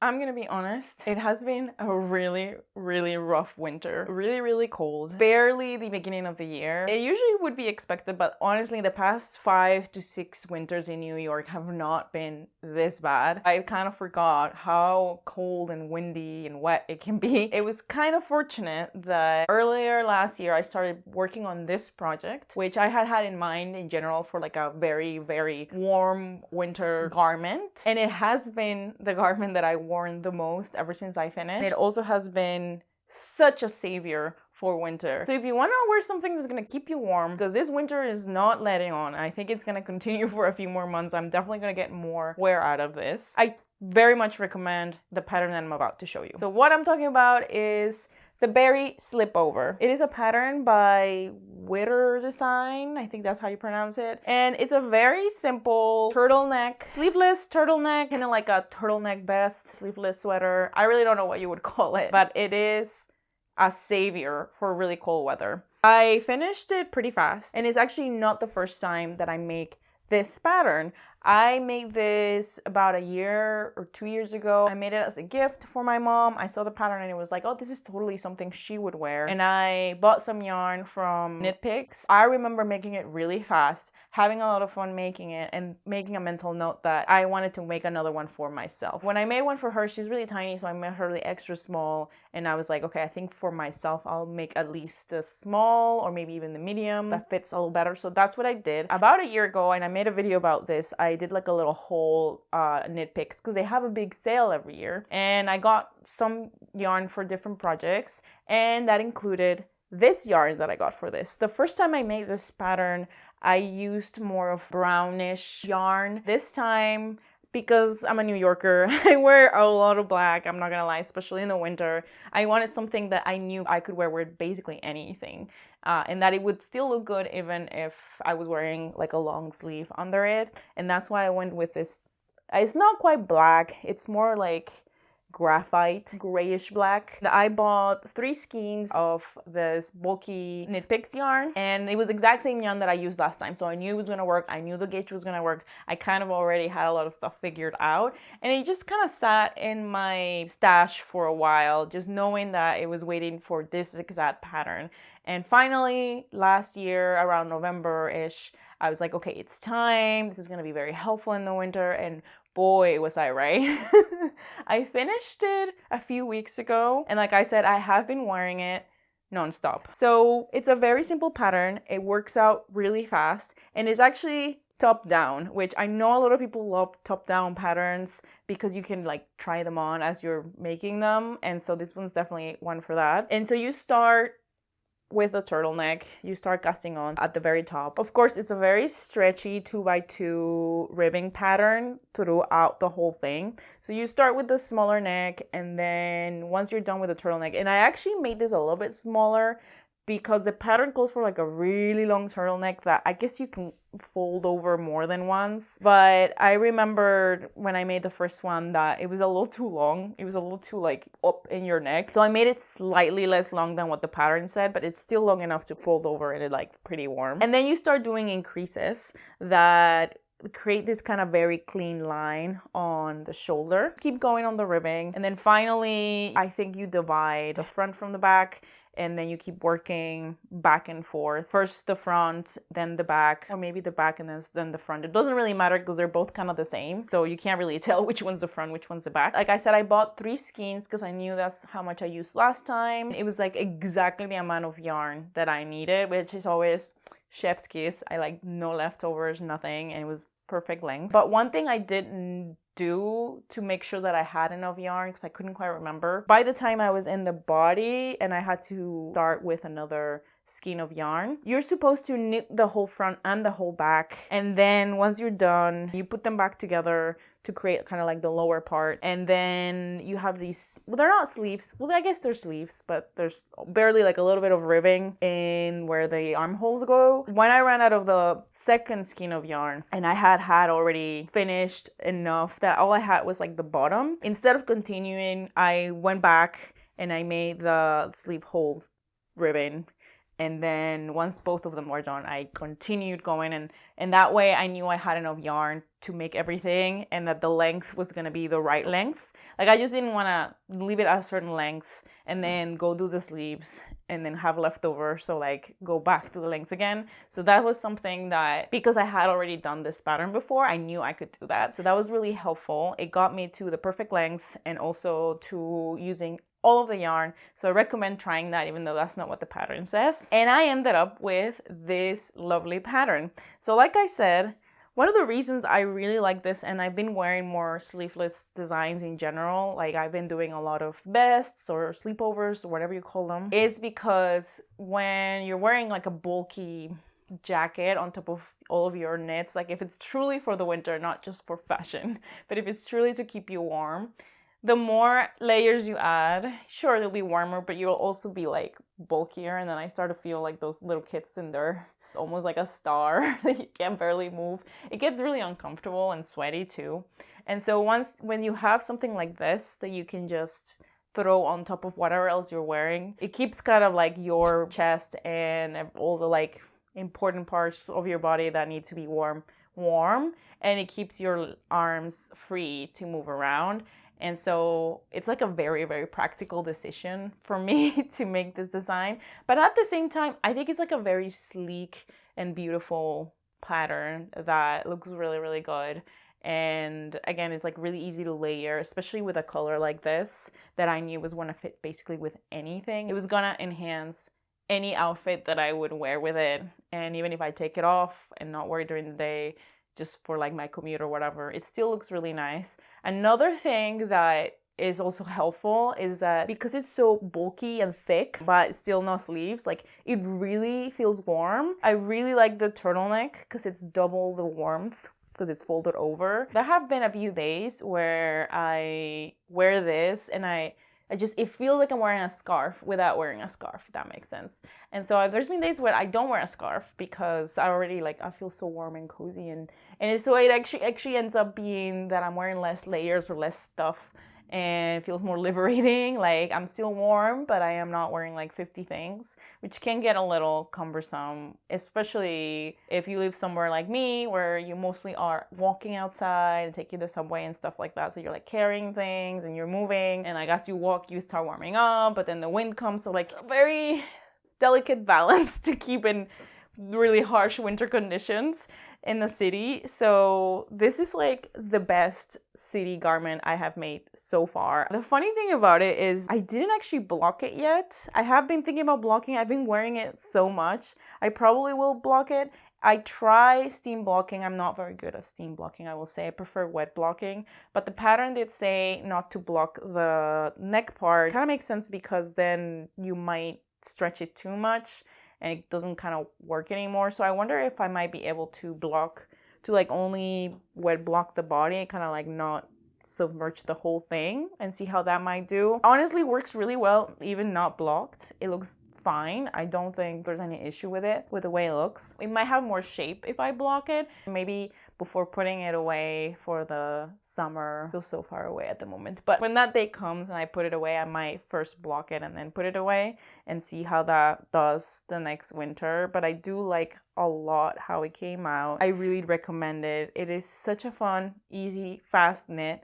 I'm gonna be honest, it has been a really rough winter. Really cold. Barely the beginning of the year. It usually would be expected, but honestly, the past 5 to 6 winters in New York have not been this bad. I kind of forgot how cold and windy and wet it can be. It was kind of fortunate that earlier last year I started working on this project, which I had in mind in general for like a very warm winter garment. And it has been the garment that I worn the most ever since I finished. It also has been such a savior for winter. So if you want to wear something that's going to keep you warm, because this winter is not letting on, I think it's going to continue for a few more months. I'm definitely going to get more wear out of this. I very much recommend the pattern that I'm about to show you. So what I'm talking about is the Berry Slipover. It is a pattern by Witter Design. I think that's how you pronounce it. And it's a very simple turtleneck, sleeveless turtleneck, kind of like a turtleneck vest, sleeveless sweater. I really don't know what you would call it, but it is a savior for really cold weather. I finished it pretty fast, and it's actually not the first time that I make this pattern. I made this about a year or 2 years ago. I made it as a gift for my mom. I saw the pattern and it was like, oh, this is totally something she would wear. And I bought some yarn from Knit Picks. I remember making it really fast, having a lot of fun making it, and making a mental note that I wanted to make another one for myself. When I made one for her, she's really tiny, so I made her the extra small. And I was like, okay, I think for myself, I'll make at least the small or maybe even the medium that fits a little better. So that's what I did. About a year ago, and I made a video about this, I did like a little haul Knit Picks because they have a big sale every year. And I got some yarn for different projects, and that included this yarn that I got for this. The first time I made this pattern, I used more of brownish yarn. This time, because I'm a New Yorker, I wear a lot of black, I'm not gonna lie, especially in the winter. I wanted something that I knew I could wear with basically anything. And that it would still look good even if I was wearing like a long sleeve under it. And that's why I went with this. It's not quite black, it's more like graphite, grayish black. I bought 3 skeins of this bulky Knit Picks yarn, and it was the exact same yarn that I used last time. So I knew it was gonna work, I knew the gauge was gonna work. I kind of already had a lot of stuff figured out, and it just kind of sat in my stash for a while, just knowing that it was waiting for this exact pattern. And finally, last year, around November-ish, I was like, okay, it's time. This is gonna be very helpful in the winter, and boy, was I right. I finished it a few weeks ago, and like I said, I have been wearing it nonstop. So it's a very simple pattern. It works out really fast, and it's actually top down, which I know a lot of people love top down patterns because you can like try them on as you're making them. And so this one's definitely one for that. And so you start with a turtleneck, you start casting on at the very top. Of course, it's a very stretchy 2x2 ribbing pattern throughout the whole thing. So you start with the smaller neck, and then once you're done with the turtleneck, and I actually made this a little bit smaller because the pattern calls for like a really long turtleneck that I guess you can fold over more than once. But I remembered when I made the first one that it was a little too long. It was a little too like up in your neck. So I made it slightly less long than what the pattern said, but it's still long enough to fold over and it's like pretty warm. And then you start doing increases that create this kind of very clean line on the shoulder. Keep going on the ribbing. And then finally, I think you divide the front from the back, and then you keep working back and forth. First the front, then the back, or maybe the back and then the front. It doesn't really matter because they're both kind of the same. So you can't really tell which one's the front, which one's the back. Like I said, I bought 3 skeins because I knew that's how much I used last time. It was like exactly the amount of yarn that I needed, which is always chef's kiss. I like no leftovers, nothing, and it was perfect length. But one thing I didn't do to make sure that I had enough yarn, because I couldn't quite remember, by the time I was in the body and I had to start with another skein of yarn, you're supposed to knit the whole front and the whole back, and then once you're done, you put them back together to create kind of like the lower part. And then you have these, well, they're not sleeves, well, I guess they're sleeves, but there's barely like a little bit of ribbing in where the armholes go. When I ran out of the second skein of yarn and I had already finished enough that all I had was like the bottom, instead of continuing, I went back and I made the sleeve holes ribbon. And then once both of them were done, I continued going, and that way I knew I had enough yarn to make everything and that the length was going to be the right length. Like I just didn't want to leave it at a certain length and then go do the sleeves and then have leftover, so like go back to the length again. So that was something that, because I had already done this pattern before, I knew I could do that. So that was really helpful. It got me to the perfect length and also to using all of the yarn. So I recommend trying that, even though that's not what the pattern says. And I ended up with this lovely pattern. So like I said, one of the reasons I really like this, and I've been wearing more sleeveless designs in general, like I've been doing a lot of vests or sleepovers or whatever you call them, is because when you're wearing like a bulky jacket on top of all of your knits, like if it's truly for the winter, not just for fashion, but if it's truly to keep you warm, the more layers you add, sure, they'll be warmer, but you'll also be like bulkier. And then I start to feel like those little kids in there, almost like a star that you can barely move. It gets really uncomfortable and sweaty too. And so when you have something like this that you can just throw on top of whatever else you're wearing, it keeps kind of like your chest and all the like important parts of your body that need to be warm, and it keeps your arms free to move around. And so it's like a very, very practical decision for me to make this design. But at the same time, I think it's like a very sleek and beautiful pattern that looks really, really good. And again, it's like really easy to layer, especially with a color like this that I knew was going to fit basically with anything. It was going to enhance any outfit that I would wear with it. And even if I take it off and not wear it during the day, just for like my commute or whatever, it still looks really nice. Another thing that is also helpful is that because it's so bulky and thick, but it's still no sleeves, like it really feels warm. I really like the turtleneck because it's double the warmth because it's folded over. There have been a few days where I wear this and it feels like I'm wearing a scarf without wearing a scarf, if that makes sense. And so there's been days where I don't wear a scarf because I feel so warm and cozy. And so it actually ends up being that I'm wearing less layers or less stuff, and it feels more liberating. Like I'm still warm, but I am not wearing like 50 things, which can get a little cumbersome, especially if you live somewhere like me where you mostly are walking outside and taking the subway and stuff like that. So you're like carrying things and you're moving, and I guess you start warming up, but then the wind comes. So like a very delicate balance to keep in really harsh winter conditions in the city. So this is like the best city garment I have made so far. The funny thing about it is I didn't actually block it yet. I have been thinking about blocking. I've been wearing it so much. I probably will block it. I try steam blocking. I'm not very good at steam blocking, I will say. I prefer wet blocking. But the pattern did say not to block the neck part. Kind of makes sense because then you might stretch it too much and it doesn't kind of work anymore. So I wonder if I might be able to like only wet block the body, kind of like not submerge the whole thing, and see how that might do. Honestly, works really well, even not blocked. It looks fine. I don't think there's any issue with it, with the way it looks. It might have more shape if I block it. Maybe before putting it away for the summer. It feels so far away at the moment. But when that day comes and I put it away, I might first block it and then put it away and see how that does the next winter. But I do like a lot how it came out. I really recommend it. It is such a fun, easy, fast knit,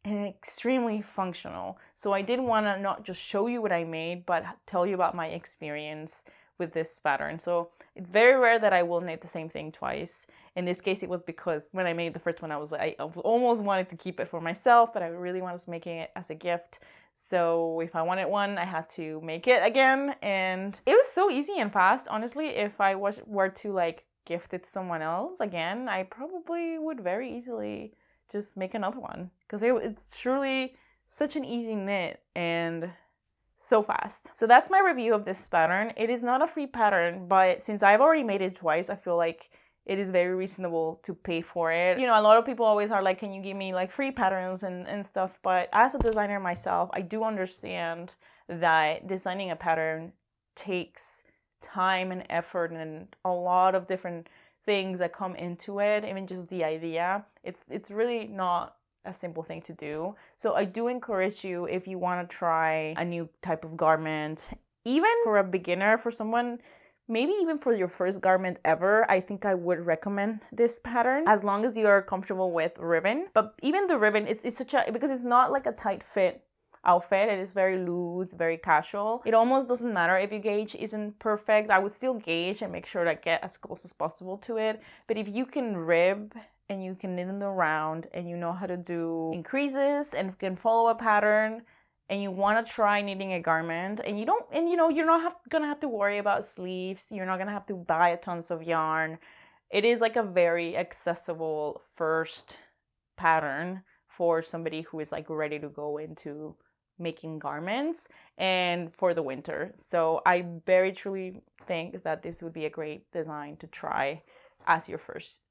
and extremely functional. So I did want to not just show you what I made, but tell you about my experience with this pattern. So it's very rare that I will knit the same thing twice. In this case, it was because when I made the first one, I almost wanted to keep it for myself, but I really wanted to make it as a gift. So if I wanted one, I had to make it again. And it was so easy and fast. Honestly, if I were to like gift it to someone else again, I probably would very easily just make another one, because it's truly such an easy knit and so fast. So that's my review of this pattern. It is not a free pattern, but since I've already made it twice, I feel like it is very reasonable to pay for it. You know, a lot of people always are like, can you give me like free patterns and stuff? But as a designer myself, I do understand that designing a pattern takes time and effort and a lot of different things that come into it, even just the idea. It's really not a simple thing to do. So I do encourage you, if you want to try a new type of garment, even for a beginner, for someone maybe even for your first garment ever, I think I would recommend this pattern as long as you're comfortable with ribbon. But even the ribbon, it's such a, because it's not like a tight fit outfit. It is very loose, very casual. It almost doesn't matter if your gauge isn't perfect. I would still gauge and make sure to get as close as possible to it. But if you can rib and you can knit in the round and you know how to do increases and can follow a pattern, and you want to try knitting a garment, and you don't, and you know, you're not gonna have to worry about sleeves, you're not gonna have to buy tons of yarn. It is like a very accessible first pattern for somebody who is like ready to go into making garments and for the winter. So I very truly think that this would be a great design to try as your first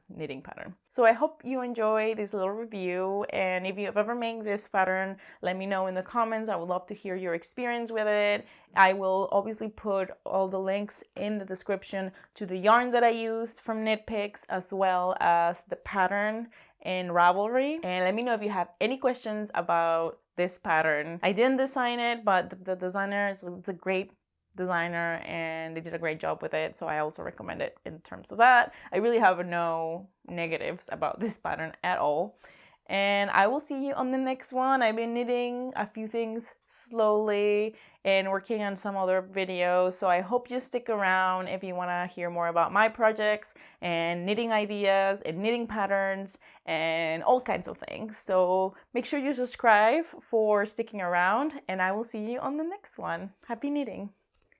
knitting pattern. So I hope you enjoy this little review, and if you've ever made this pattern, let me know in the comments. I would love to hear your experience with it. I will obviously put all the links in the description to the yarn that I used from Knit Picks, as well as the pattern in Ravelry. And let me know if you have any questions about this pattern. I didn't design it, but the designer is a great designer and they did a great job with it, so I also recommend it in terms of that. I really have no negatives about this pattern at all. And I will see you on the next one. I've been knitting a few things slowly and working on some other videos, so I hope you stick around if you want to hear more about my projects and knitting ideas and knitting patterns and all kinds of things. So make sure you subscribe for sticking around, and I will see you on the next one. Happy knitting!